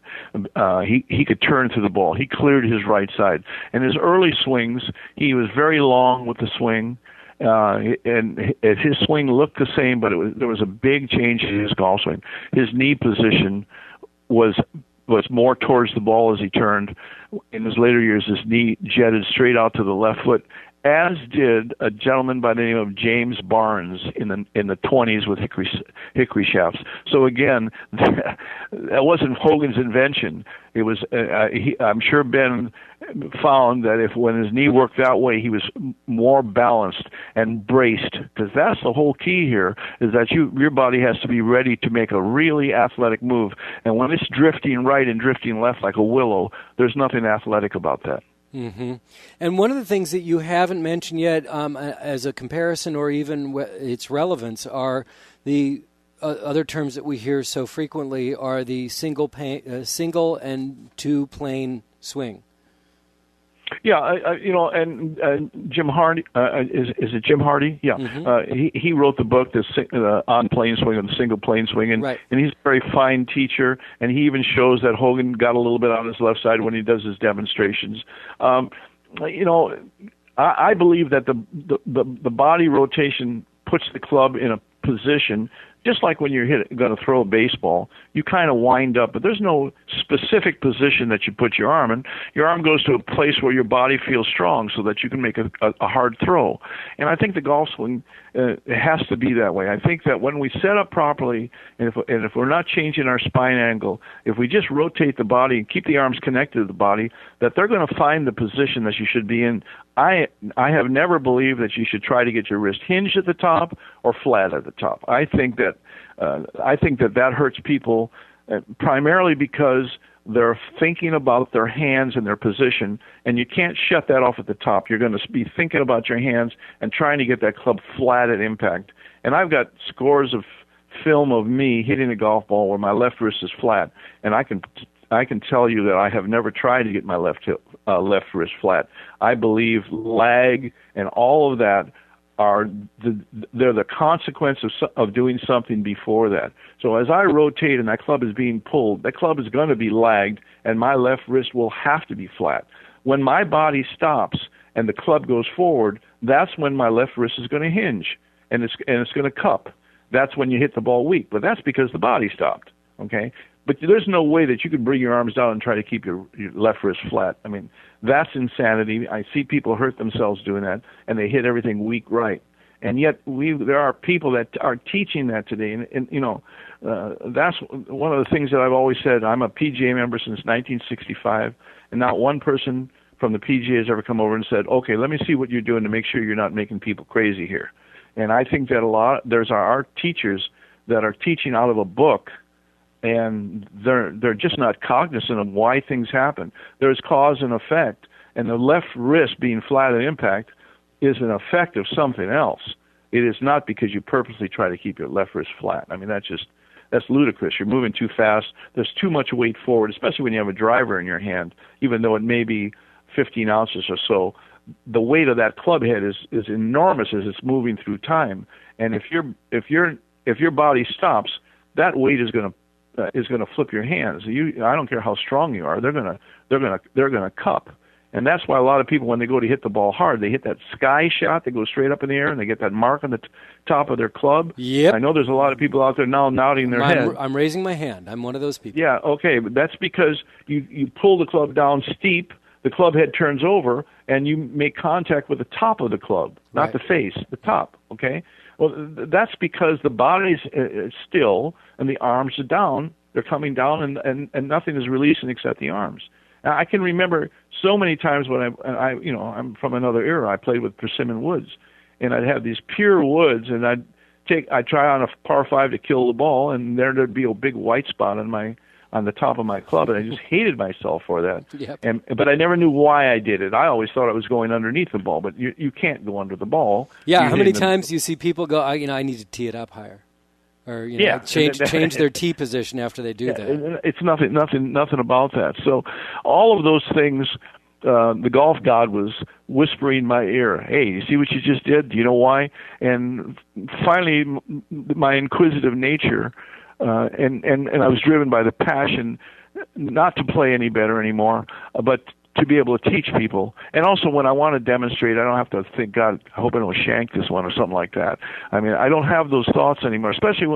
D: He could turn to the ball. He cleared his right side. And his early swings, he was very long with the swing. And his swing looked the same, but there was a big change in his golf swing. His knee position was more towards the ball as he turned. In his later years, his knee jetted straight out to the left foot, as did a gentleman by the name of James Barnes in the 20s with hickory shafts. So again, that wasn't Hogan's invention. It was I'm sure Ben found that when his knee worked that way, he was more balanced and braced, because that's the whole key here, is that your body has to be ready to make a really athletic move. And when it's drifting right and drifting left like a willow, there's nothing athletic about that.
B: Mm-hmm. And one of the things that you haven't mentioned yet as a comparison or even its relevance are the other terms that we hear so frequently are the single and two plane swing.
D: Yeah, and Jim Hardy, is it Jim Hardy? Yeah. Mm-hmm. He wrote the book, the on plane swing and the single plane swing, and,
B: right.
D: And he's a very fine teacher, and he even shows that Hogan got a little bit on his left side when he does his demonstrations. I believe that the body rotation puts the club in a position just like when you're going to throw a baseball, you kind of wind up, but there's no specific position that you put your arm in. Your arm goes to a place where your body feels strong so that you can make a hard throw. And I think the golf swing has to be that way. I think that when we set up properly, and if we're not changing our spine angle, if we just rotate the body and keep the arms connected to the body, that they're going to find the position that you should be in. I have never believed that you should try to get your wrist hinged at the top or flat at the top. I think that hurts people primarily because they're thinking about their hands and their position, and you can't shut that off at the top. You're going to be thinking about your hands and trying to get that club flat at impact. And I've got scores of film of me hitting a golf ball where my left wrist is flat, and I can tell you that I have never tried to get my left wrist flat. I believe lag and all of that they're the consequence of doing something before that. So as I rotate and that club is being pulled, that club is going to be lagged, and my left wrist will have to be flat. When my body stops and the club goes forward, that's when my left wrist is going to hinge, and it's going to cup. That's when you hit the ball weak, but that's because the body stopped. Okay. But there's no way that you can bring your arms down and try to keep your left wrist flat. I mean, that's insanity. I see people hurt themselves doing that, and they hit everything weak right. And yet there are people that are teaching that today. And that's one of the things that I've always said. I'm a PGA member since 1965, and not one person from the PGA has ever come over and said, okay, let me see what you're doing to make sure you're not making people crazy here. And I think that there's our teachers that are teaching out of a book, and they're just not cognizant of why things happen. There's cause and effect, and the left wrist being flat at impact is an effect of something else. It is not because you purposely try to keep your left wrist flat. I mean, that's ludicrous. You're moving too fast. There's too much weight forward, especially when you have a driver in your hand, even though it may be 15 ounces or so. The weight of that club head is enormous as it's moving through time. And if your body stops, that weight is going to flip your hands. I don't care how strong you are. They're going to cup. And that's why a lot of people, when they go to hit the ball hard, they hit that sky shot. They go straight up in the air, and they get that mark on the top of their club.
B: Yep.
D: I know there's a lot of people out there now nodding their head.
B: I'm raising my hand. I'm one of those people.
D: Yeah, okay, but that's because you pull the club down steep, the club head turns over, and you make contact with the top of the club, not the face, the top, okay? Well, that's because the body is still and the arms are down. They're coming down, and nothing is releasing except the arms. Now, I can remember so many times when I'm from another era. I played with persimmon woods, and I'd have these pure woods, and I'd try on a par 5 to kill the ball, and there'd be a big white spot on the top of my club, and I just hated myself for that.
B: Yep.
D: But I never knew why I did it. I always thought I was going underneath the ball, but you can't go under the ball.
B: Yeah, how many times do you see people go, I need to tee it up higher? Or change their tee position after they do that.
D: It's nothing about that. So all of those things, the golf god was whispering in my ear, hey, you see what you just did? Do you know why? And finally, my inquisitive nature, and I was driven by the passion not to play any better anymore, but to be able to teach people. And also when I want to demonstrate, I don't have to think, God, I hope I don't shank this one or something like that. I mean, I don't have those thoughts anymore, especially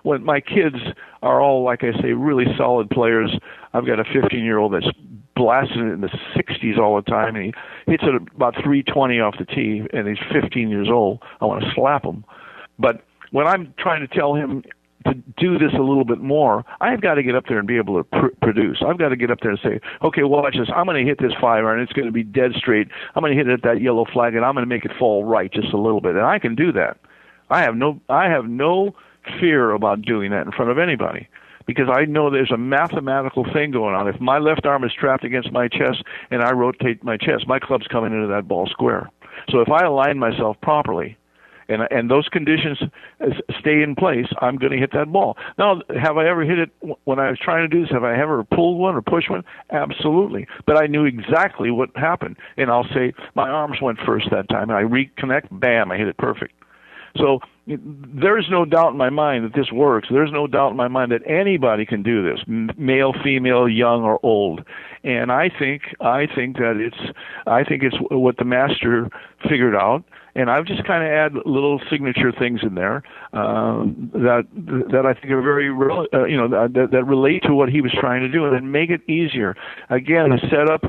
D: when my kids are all, like I say, really solid players. I've got a 15-year-old that's blasting it in the 60s all the time, and he hits it about 320 off the tee, and he's 15 years old. I want to slap him. But when I'm trying to tell him to do this a little bit more, I've got to get up there and be able to produce. I've got to get up there and say, okay, watch this. I'm going to hit this 5-iron. It's going to be dead straight. I'm going to hit it at that yellow flag, and I'm going to make it fall right just a little bit. And I can do that. I have no fear about doing that in front of anybody, because I know there's a mathematical thing going on. If my left arm is trapped against my chest and I rotate my chest, my club's coming into that ball square. So if I align myself properly, and those conditions stay in place, I'm going to hit that ball. Now, have I ever hit it when I was trying to do this? Have I ever pulled one or pushed one? Absolutely. But I knew exactly what happened. And I'll say my arms went first that time. And I reconnect, bam, I hit it perfect. So there's no doubt in my mind that this works. There's no doubt in my mind that anybody can do this, male, female, young, or old. And I think that it's what the master figured out. And I've just kind of add little signature things in there that I think are very, that relate to what he was trying to do, and then make it easier. Again, a setup,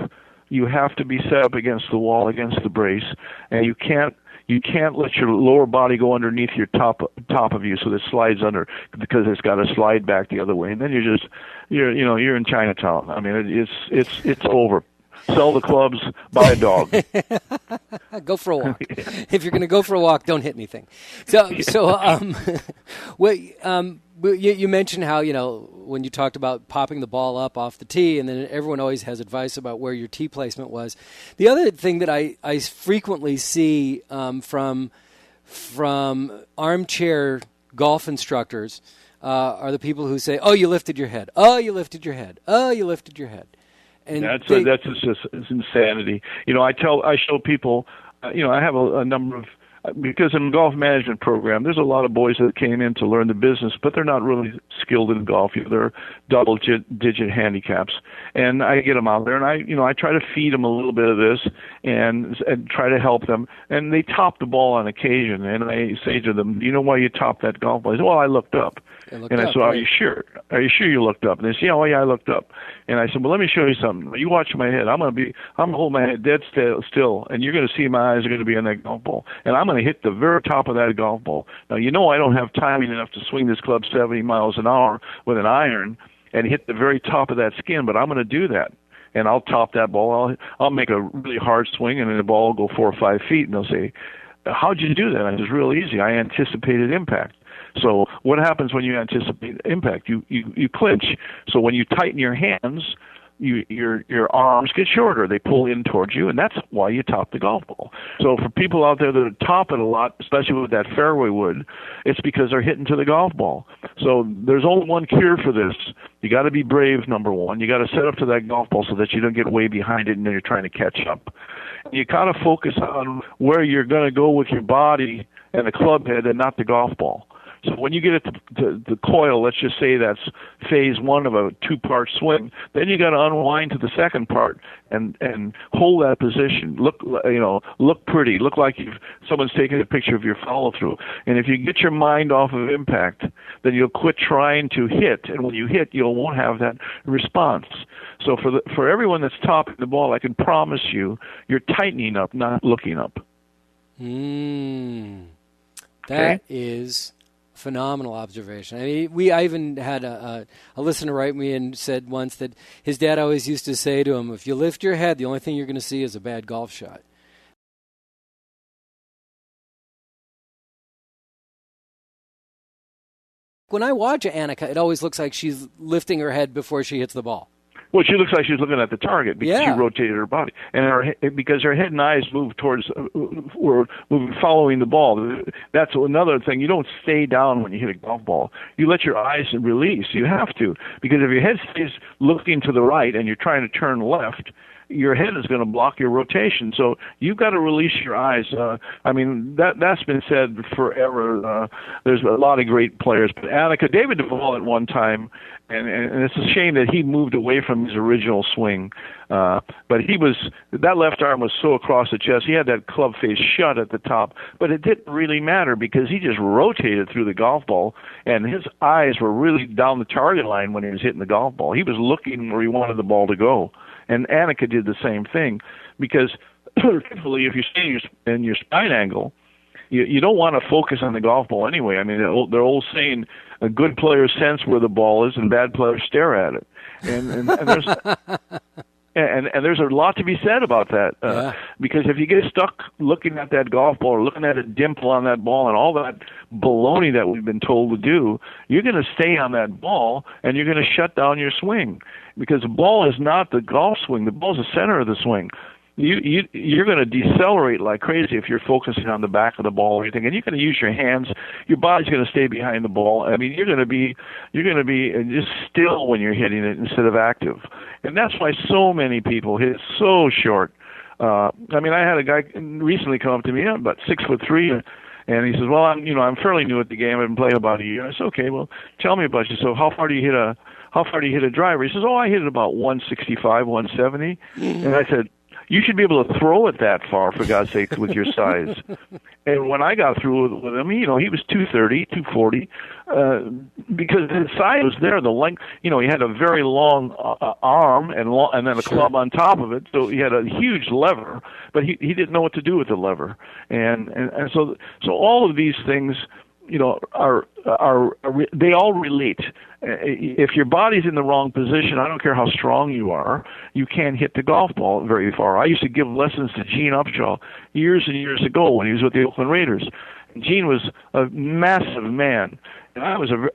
D: you have to be set up against the wall, against the brace, and you can't let your lower body go underneath your top of you, so that it slides under, because it's got to slide back the other way, and then you're in Chinatown. I mean, it's over. Sell the clubs, buy a dog.
B: Go for a walk. If you're going to go for a walk, don't hit anything. You mentioned how, when you talked about popping the ball up off the tee, and then everyone always has advice about where your tee placement was. The other thing that I frequently see from armchair golf instructors are the people who say, "Oh, you lifted your head. Oh, you lifted your head. Oh, you lifted your head." And
D: that's it's insanity. I show people. I have a number of, because in the golf management program, there's a lot of boys that came in to learn the business, but they're not really skilled in golf. They're double-digit handicaps, and I get them out there, and I try to feed them a little bit of this and try to help them. And they top the ball on occasion, and I say to them, "Do you know why you topped that golf ball?" They say, "Well, I looked up." And I said, "Are you sure? Are you sure you looked up?" And they say, "Oh yeah, I looked up." And I said, "Well, let me show you something. You watch my head. I'm gonna hold my head dead still, and you're gonna see my eyes are gonna be on that golf ball, and I'm gonna hit the very top of that golf ball. Now, I don't have timing enough to swing this club 70 miles an hour with an iron and hit the very top of that skin, but I'm gonna do that, and I'll top that ball. I'll make a really hard swing, and then the ball will go 4 or 5 feet, and they'll say, 'How'd you do that?' And it's real easy. I anticipated impact." So what happens when you anticipate impact? You clinch. So when you tighten your hands, your arms get shorter. They pull in towards you, and that's why you top the golf ball. So for people out there that top it a lot, especially with that fairway wood, it's because they're hitting to the golf ball. So there's only one cure for this. You got to be brave, number one. You got to set up to that golf ball so that you don't get way behind it and then you're trying to catch up. You got to focus on where you're going to go with your body and the club head and not the golf ball. So when you get it to the coil, let's just say that's phase one of a 2-part swing, then you got to unwind to the second part and hold that position. Look pretty. Look like someone's taking a picture of your follow through. And if you get your mind off of impact, then you'll quit trying to hit. And when you hit, you won't have that response. So for everyone that's topping the ball, I can promise you're tightening up, not looking up.
B: That is phenomenal observation. I mean, I even had a listener write me and said once that his dad always used to say to him, "If you lift your head, the only thing you're going to see is a bad golf shot." When I watch Annika, it always looks like she's lifting her head before she hits the ball.
D: Well, she looks like she's looking at the target because she rotated her body, and because her head and eyes move were moving, following the ball. That's another thing. You don't stay down when you hit a golf ball. You let your eyes release. You have to, because if your head stays looking to the right and you're trying to turn left, your head is going to block your rotation. So you've got to release your eyes. I mean, that's been said forever. There's a lot of great players, but Annika, David Duvall at one time, and it's a shame that he moved away from his original swing. But that left arm was so across the chest. He had that club face shut at the top, but it didn't really matter because he just rotated through the golf ball, and his eyes were really down the target line when he was hitting the golf ball. He was looking where he wanted the ball to go. And Annika did the same thing, because typically if you stay in your spine angle, you don't want to focus on the golf ball anyway. I mean, their old saying, "A good player sense where the ball is, and bad players stare at it." And there's and there's a lot to be said about that, because if you get stuck looking at that golf ball or looking at a dimple on that ball and all that baloney that we've been told to do, you're going to stay on that ball and you're going to shut down your swing, because the ball is not the golf swing. The ball is the center of the swing. You're going to decelerate like crazy if you're focusing on the back of the ball or anything, and you're going to use your hands. Your body's going to stay behind the ball. I mean, you're going to be just still when you're hitting it instead of active, and that's why so many people hit it so short. I mean, I had a guy recently come up to me, about 6'3", And he says, well, I'm fairly new at the game. I've been playing about a year. I said, okay, well, tell me about you. So how far do you hit a driver? He says, oh, I hit it about 165, 170. And I said, you should be able to throw it that far, for God's sake, with your size. And when I got through with him, he was 230, 240, because his size was there. The length, he had a very long arm and then a club on top of it. So he had a huge lever, but he didn't know what to do with the lever. And so all of these things, are they all relate. If your body's in the wrong position, I don't care how strong you are, you can't hit the golf ball very far. I used to give lessons to Gene Upshaw years and years ago when he was with the Oakland Raiders. Gene was a massive man, and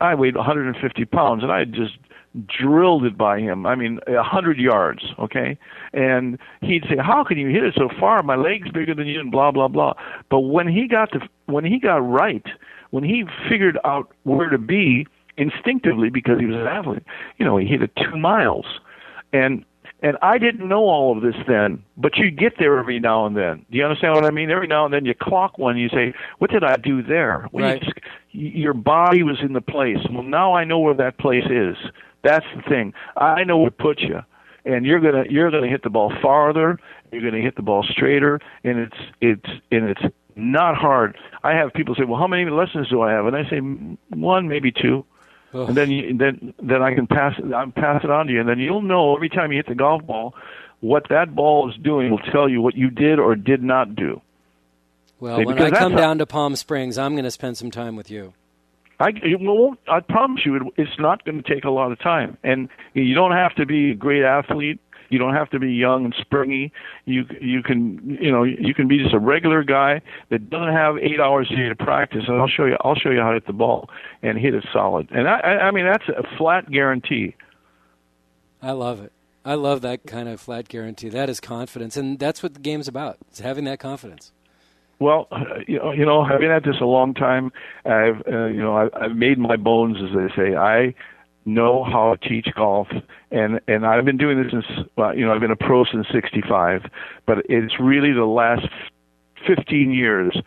D: I weighed 150 pounds, and I just drilled it by him. 100 yards, okay? And he'd say, "How can you hit it so far? My leg's bigger than you," and blah blah blah. But when he got right, when he figured out where to be instinctively, because he was an athlete, he hit it 2 miles. And I didn't know all of this then, but you get there every now and then. Do you understand what I mean? Every now and then you clock one, you say, what did I do there?
B: Right.
D: Your body was in the place. Well, now I know where that place is. That's the thing. I know where to put you. And you're gonna hit the ball farther, you're gonna hit the ball straighter, and it's not hard. I have people say, well, how many lessons do I have? And I say, 1, maybe 2. Oh. And then I can pass it on to you, and then you'll know every time you hit the golf ball what that ball is doing. Will tell you what you did or did not do.
B: Well, when I come down to Palm Springs, I'm going to spend some time with you.
D: I promise you, it's not going to take a lot of time, and you don't have to be a great athlete. You don't have to be young and springy. You can be just a regular guy that doesn't have 8 hours a day to practice, and I'll show you how to hit the ball and hit it solid. And I mean that's a flat guarantee.
B: I love it. I love that kind of flat guarantee. That is confidence, and that's what the game's about. It's having that confidence.
D: Well, I've been at this a long time. I've made my bones, as they say. I know how to teach golf, and I've been doing this since I've been a pro since '65, but it's really the last 15 years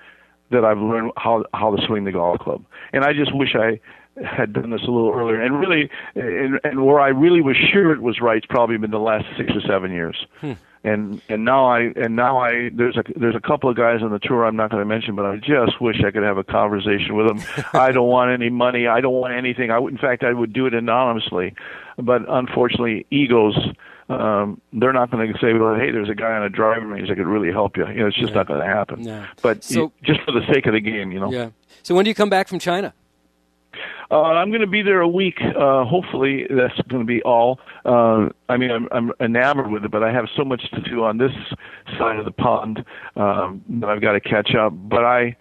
D: that I've learned how to swing the golf club. And I just wish I had done this a little earlier. And really, and where I really was sure it was right, it's probably been the last 6 or 7 years. And now there's a couple of guys on the tour I'm not going to mention, but I just wish I could have a conversation with them. I don't want any money. I don't want anything. In fact, I would do it anonymously. But unfortunately, egos, they're not going to say, well, hey, there's a guy on a driving range that could really help you. It's just not going to happen. No. But just for the sake of the game,
B: Yeah. So when do you come back from China?
D: I'm going to be there a week. Hopefully, that's going to be all. I'm enamored with it, but I have so much to do on this side of the pond that I've got to catch up. But I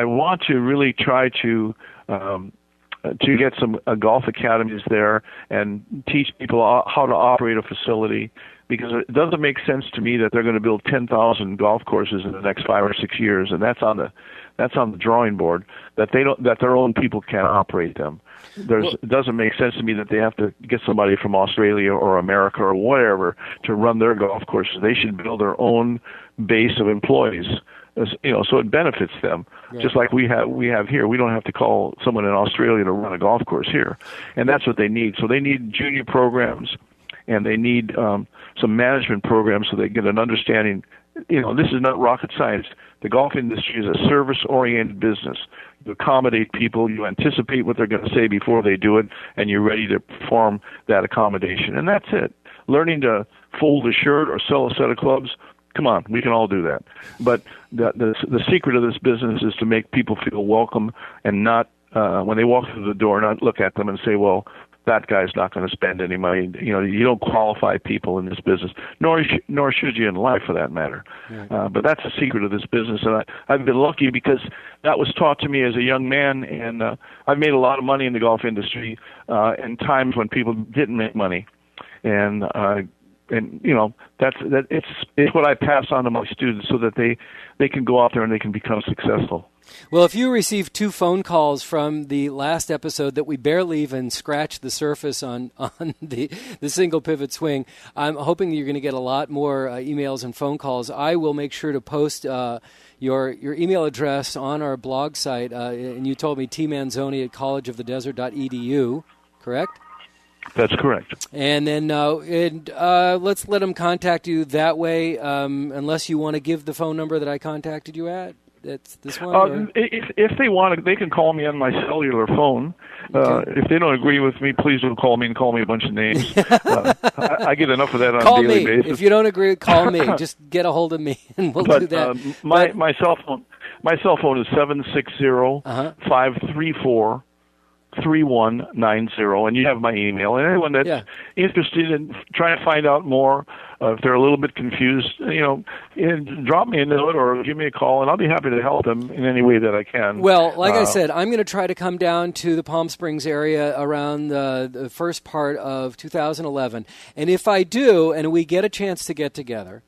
D: want to really try to get some golf academies there and teach people how to operate a facility, because it doesn't make sense to me that they're going to build 10,000 golf courses in the next 5 or 6 years, and that's on the drawing board, that their own people can't operate them. It doesn't make sense to me that they have to get somebody from Australia or America or whatever to run their golf courses. They should build their own base of employees, so it benefits them. Right. Just like we have here. We don't have to call someone in Australia to run a golf course here, and that's what they need. So they need junior programs, and they need some management programs so they get an understanding. This is not rocket science. The golf industry is a service-oriented business. You accommodate people, you anticipate what they're going to say before they do it, and you're ready to perform that accommodation. And that's it. Learning to fold a shirt or sell a set of clubs, come on, we can all do that. But the secret of this business is to make people feel welcome and not, when they walk through the door, not look at them and say, well, that guy's not going to spend any money. You don't qualify people in this business, nor should you in life, for that matter. Right. But that's the secret of this business, and I've been lucky because that was taught to me as a young man, and I've made a lot of money in the golf industry in times when people didn't make money, and it's what I pass on to my students so that they can go out there and they can become successful.
B: Well, if you receive 2 phone calls from the last episode that we barely even scratched the surface on the single pivot swing, I'm hoping you're going to get a lot more emails and phone calls. I will make sure to post your email address on our blog site, and you told me tmanzoni at collegeofthedesert.edu, correct?
D: That's correct.
B: And then let's let them contact you that way, unless you want to give the phone number that I contacted you at. That's this one?
D: If they want, they can call me on my cellular phone.
B: Okay.
D: If they don't agree with me, please don't call me and call me a bunch of names. I get enough of that on a daily basis.
B: If you don't agree, call me. Just get a hold of me, and we'll do that.
D: My cell phone is 760-534. 3190, and you have my email. And anyone that's interested in trying to find out more, if they're a little bit confused, drop me a note or give me a call, and I'll be happy to help them in any way that I can.
B: Well, like I said, I'm going to try to come down to the Palm Springs area around the first part of 2011, and if I do, and we get a chance to get together,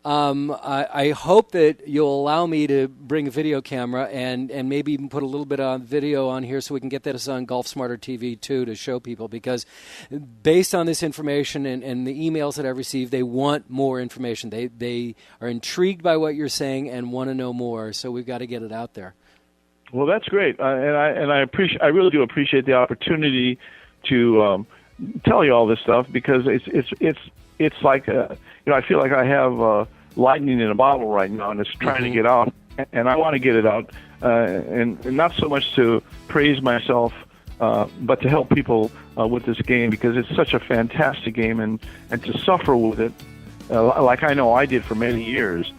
B: I hope that you'll allow me to bring a video camera and maybe even put a little bit of video on here so we can get that on Golf Smarter TV too to show people, because based on this information and the emails that I've received, they want more information. They are intrigued by what you're saying and want to know more, so we've got to get it out there.
D: Well, that's great, and I really do appreciate the opportunity to tell you all this stuff, because it's like I feel like I have lightning in a bottle right now, and it's trying to get out, and I want to get it out, and not so much to praise myself, but to help people with this game, because it's such a fantastic game, and to suffer with it, like I know I did for many years,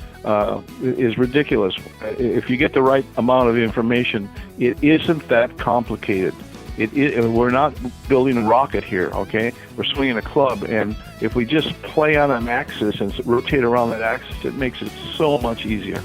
D: is ridiculous. If you get the right amount of information, it isn't that complicated. We're not building a rocket here, okay? We're swinging a club, and if we just play on an axis and rotate around that axis, it makes it so much easier.